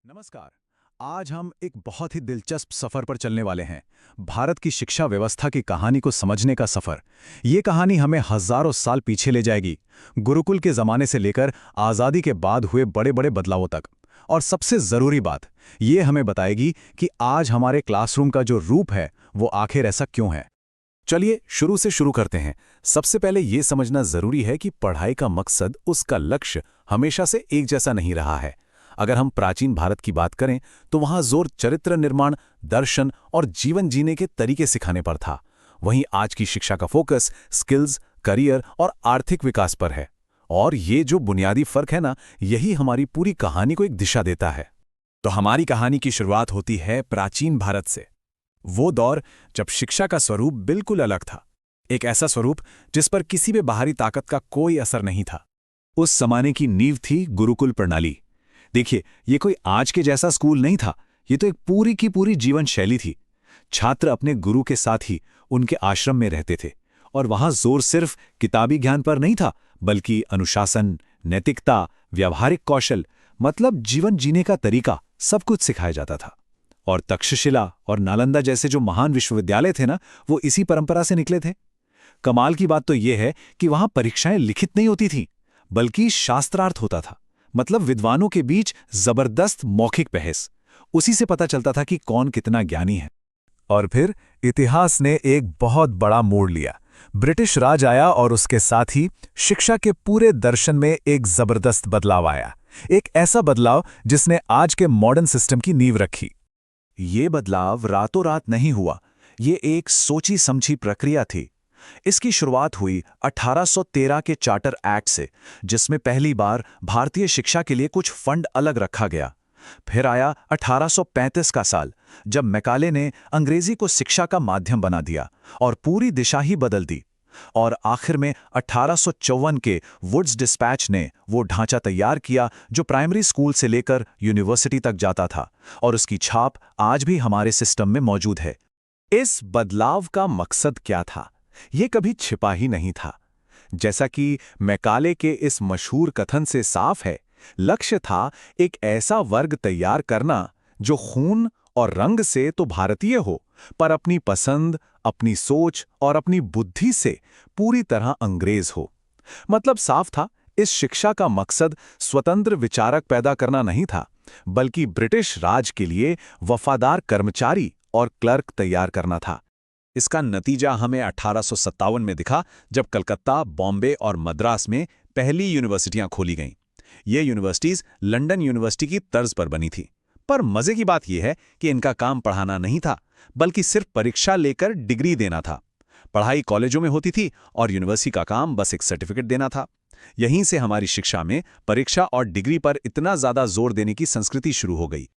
नमस्कार। आज हम एक बहुत ही दिलचस्प सफर पर चलने वाले हैं। भारत की शिक्षा व्यवस्था की कहानी को समझने का सफर। ये कहानी हमें हजारों साल पीछे ले जाएगी, गुरुकुल के जमाने से लेकर आज़ादी के बाद हुए बड़े बड़े बदलावों तक। और सबसे जरूरी बात, ये हमें बताएगी कि आज हमारे क्लासरूम का जो रूप है वो आखिर ऐसा क्यों है। चलिए शुरू से शुरू करते हैं। सबसे पहले ये समझना जरूरी है कि पढ़ाई का मकसद, उसका लक्ष्य हमेशा से एक जैसा नहीं रहा है। अगर हम प्राचीन भारत की बात करें तो वहां जोर चरित्र निर्माण, दर्शन और जीवन जीने के तरीके सिखाने पर था। वहीं आज की शिक्षा का फोकस स्किल्स, करियर और आर्थिक विकास पर है। और ये जो बुनियादी फर्क है ना, यही हमारी पूरी कहानी को एक दिशा देता है। तो हमारी कहानी की शुरुआत होती है प्राचीन भारत से। वो दौर जब शिक्षा का स्वरूप बिल्कुल अलग था। एक ऐसा स्वरूप जिस पर किसी भी बाहरी ताकत का कोई असर नहीं था। उस जमाने की नींव थी गुरुकुल प्रणाली। देखिए, ये कोई आज के जैसा स्कूल नहीं था, ये तो एक पूरी की पूरी जीवन शैली थी। छात्र अपने गुरु के साथ ही उनके आश्रम में रहते थे, और वहां जोर सिर्फ किताबी ज्ञान पर नहीं था, बल्कि अनुशासन, नैतिकता, व्यावहारिक कौशल, मतलब जीवन जीने का तरीका, सब कुछ सिखाया जाता था। और तक्षशिला और नालंदा जैसे जो महान विश्वविद्यालय थे ना, वो इसी परंपरा से निकले थे। कमाल की बात तो यह है कि वहां परीक्षाएं लिखित नहीं होती थीं, बल्कि शास्त्रार्थ होता था। मतलब विद्वानों के बीच जबरदस्त मौखिक बहस। उसी से पता चलता था कि कौन कितना ज्ञानी है। और फिर इतिहास ने एक बहुत बड़ा मोड़ लिया। ब्रिटिश राज आया और उसके साथ ही शिक्षा के पूरे दर्शन में एक जबरदस्त बदलाव आया। एक ऐसा बदलाव जिसने आज के मॉडर्न सिस्टम की नींव रखी। ये बदलाव रातों रात नहीं हुआ, ये एक सोची समझी प्रक्रिया थी। इसकी शुरुआत हुई 1813 के चार्टर एक्ट से, जिसमें पहली बार भारतीय शिक्षा के लिए कुछ फंड अलग रखा गया। फिर आया 1835 का साल, जब मैकाले ने अंग्रेजी को शिक्षा का माध्यम बना दिया और पूरी दिशा ही बदल दी। और आखिर में 1854 के वुड्स डिस्पैच ने वो ढांचा तैयार किया जो प्राइमरी स्कूल से लेकर यूनिवर्सिटी तक जाता था, और उसकी छाप आज भी हमारे सिस्टम में मौजूद है। इस बदलाव का मकसद क्या था, ये कभी छिपा ही नहीं था। जैसा कि मैकाले के इस मशहूर कथन से साफ है, लक्ष्य था एक ऐसा वर्ग तैयार करना जो खून और रंग से तो भारतीय हो, पर अपनी पसंद, अपनी सोच और अपनी बुद्धि से पूरी तरह अंग्रेज हो। मतलब साफ था, इस शिक्षा का मकसद स्वतंत्र विचारक पैदा करना नहीं था, बल्कि ब्रिटिश राज के लिए वफादार कर्मचारी और क्लर्क तैयार करना था। इसका नतीजा हमें 1857 में दिखा, जब कलकत्ता, बॉम्बे और मद्रास में पहली यूनिवर्सिटियां खोली गईं। ये यूनिवर्सिटीज लंदन यूनिवर्सिटी की तर्ज पर बनी थी। पर मजे की बात यह है कि इनका काम पढ़ाना नहीं था, बल्कि सिर्फ परीक्षा लेकर डिग्री देना था। पढ़ाई कॉलेजों में होती थी और यूनिवर्सिटी का काम बस एक सर्टिफिकेट देना था। यहीं से हमारी शिक्षा में परीक्षा और डिग्री पर इतना ज्यादा जोर देने की संस्कृति शुरू हो गई।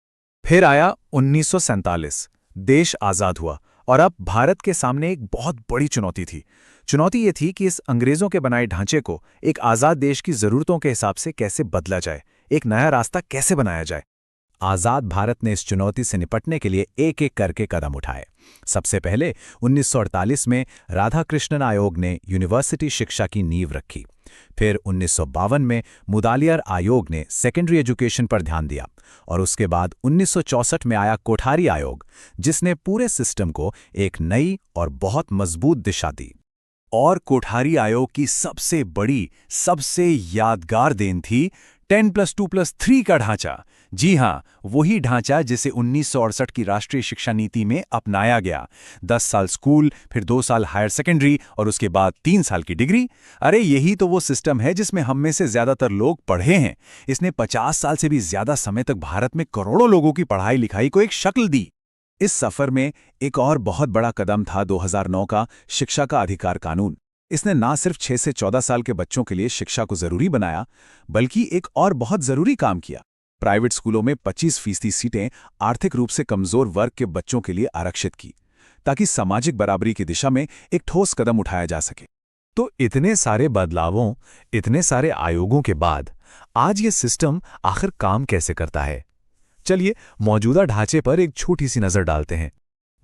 फिर आया 1947, देश आजाद हुआ, और अब भारत के सामने एक बहुत बड़ी चुनौती थी। चुनौती ये थी कि इस अंग्रेजों के बनाए ढांचे को एक आजाद देश की जरूरतों के हिसाब से कैसे बदला जाए, एक नया रास्ता कैसे बनाया जाए। आजाद भारत ने इस चुनौती से निपटने के लिए एक एक करके कदम उठाए। सबसे पहले 1948 में राधाकृष्णन आयोग ने यूनिवर्सिटी शिक्षा की नींव रखी। फिर 1952 में मुदालियार आयोग ने सेकेंडरी एजुकेशन पर ध्यान दिया, और उसके बाद 1964 में आया कोठारी आयोग, जिसने पूरे सिस्टम को एक नई और बहुत मजबूत दिशा दी। और कोठारी आयोग की सबसे बड़ी, सबसे यादगार देन थी 10+2+3 का ढांचा। जी हां, वही ढांचा जिसे 1968 की राष्ट्रीय शिक्षा नीति में अपनाया गया। 10 साल स्कूल, फिर 2 साल हायर सेकेंडरी और उसके बाद 3 साल की डिग्री। अरे यही तो वो सिस्टम है जिसमें हम में से ज्यादातर लोग पढ़े हैं। इसने 50 साल से भी ज्यादा समय तक भारत में करोड़ों लोगों की पढ़ाई लिखाई को एक शक्ल दी। इस सफर में एक और बहुत बड़ा कदम था 2009 का शिक्षा का अधिकार कानून। इसने ना सिर्फ 6 से 14 साल के बच्चों के लिए शिक्षा को जरूरी बनाया, बल्कि एक और बहुत जरूरी काम किया। प्राइवेट स्कूलों में 25% सीटें आर्थिक रूप से कमजोर वर्ग के बच्चों के लिए आरक्षित की, ताकि सामाजिक बराबरी की दिशा में एक ठोस कदम उठाया जा सके। तो इतने सारे बदलावों, इतने सारे आयोगों के बाद आज ये सिस्टम आखिर काम कैसे करता है? चलिए मौजूदा ढांचे पर एक छोटी सी नजर डालते हैं।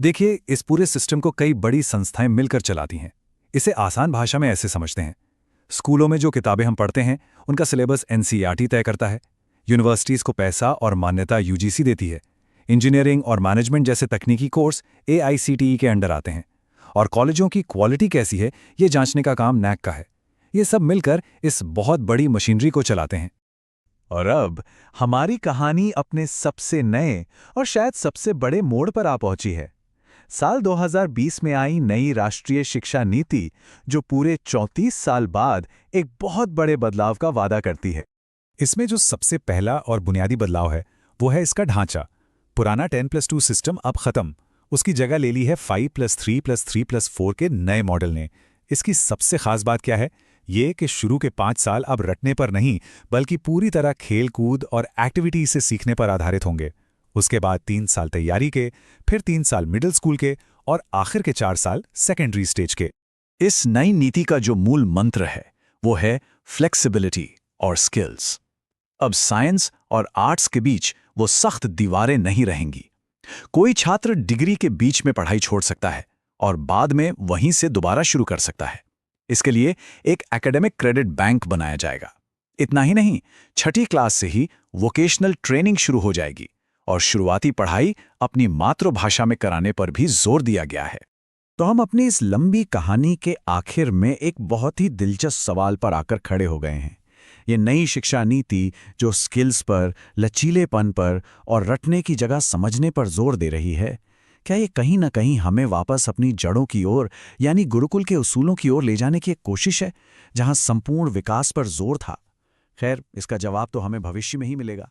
देखिए, इस पूरे सिस्टम को कई बड़ी संस्थाएं मिलकर चलाती हैं। इसे आसान भाषा में ऐसे समझते हैं, स्कूलों में जो किताबें हम पढ़ते हैं उनका सिलेबस एनसीईआरटी तय करता है। यूनिवर्सिटीज़ को पैसा और मान्यता यूजीसी देती है। इंजीनियरिंग और मैनेजमेंट जैसे तकनीकी कोर्स एआईसीटीई के अंडर आते हैं। और कॉलेजों की क्वालिटी कैसी है ये जांचने का काम नैक का है। ये सब मिलकर इस बहुत बड़ी मशीनरी को चलाते हैं। और अब हमारी कहानी अपने सबसे नए और शायद सबसे बड़े मोड़ पर आ पहुंची है। साल 2020 में आई नई राष्ट्रीय शिक्षा नीति, जो पूरे 34 साल बाद एक बहुत बड़े बदलाव का वादा करती है। इसमें जो सबसे पहला और बुनियादी बदलाव है वो है इसका ढांचा। पुराना 10+2 सिस्टम अब खत्म। उसकी जगह ले ली है 5+3+3+4 के नए मॉडल ने। इसकी सबसे खास बात क्या है? ये कि शुरू के 5 साल अब रटने पर नहीं, बल्कि पूरी तरह खेल कूद और एक्टिविटी से सीखने पर आधारित होंगे। उसके बाद 3 साल तैयारी के, फिर 3 साल मिडिल स्कूल के और आखिर के 4 साल सेकेंडरी स्टेज के। इस नई नीति का जो मूल मंत्र है वो है फ्लेक्सिबिलिटी और स्किल्स। अब साइंस और आर्ट्स के बीच वो सख्त दीवारें नहीं रहेंगी। कोई छात्र डिग्री के बीच में पढ़ाई छोड़ सकता है और बाद में वहीं से दोबारा शुरू कर सकता है। इसके लिए एक एकेडमिक क्रेडिट बैंक बनाया जाएगा। इतना ही नहीं, 6ठी क्लास से ही वोकेशनल ट्रेनिंग शुरू हो जाएगी और शुरुआती पढ़ाई अपनी मातृभाषा में कराने पर भी जोर दिया गया है। तो हम अपनी इस लंबी कहानी के आखिर में एक बहुत ही दिलचस्प सवाल पर आकर खड़े हो गए हैं। ये नई शिक्षा नीति जो स्किल्स पर, लचीलेपन पर और रटने की जगह समझने पर जोर दे रही है, क्या ये कहीं ना कहीं हमें वापस अपनी जड़ों की ओर, यानी गुरुकुल के उसूलों की ओर ले जाने की एक कोशिश है, जहां संपूर्ण विकास पर जोर था? खैर, इसका जवाब तो हमें भविष्य में ही मिलेगा।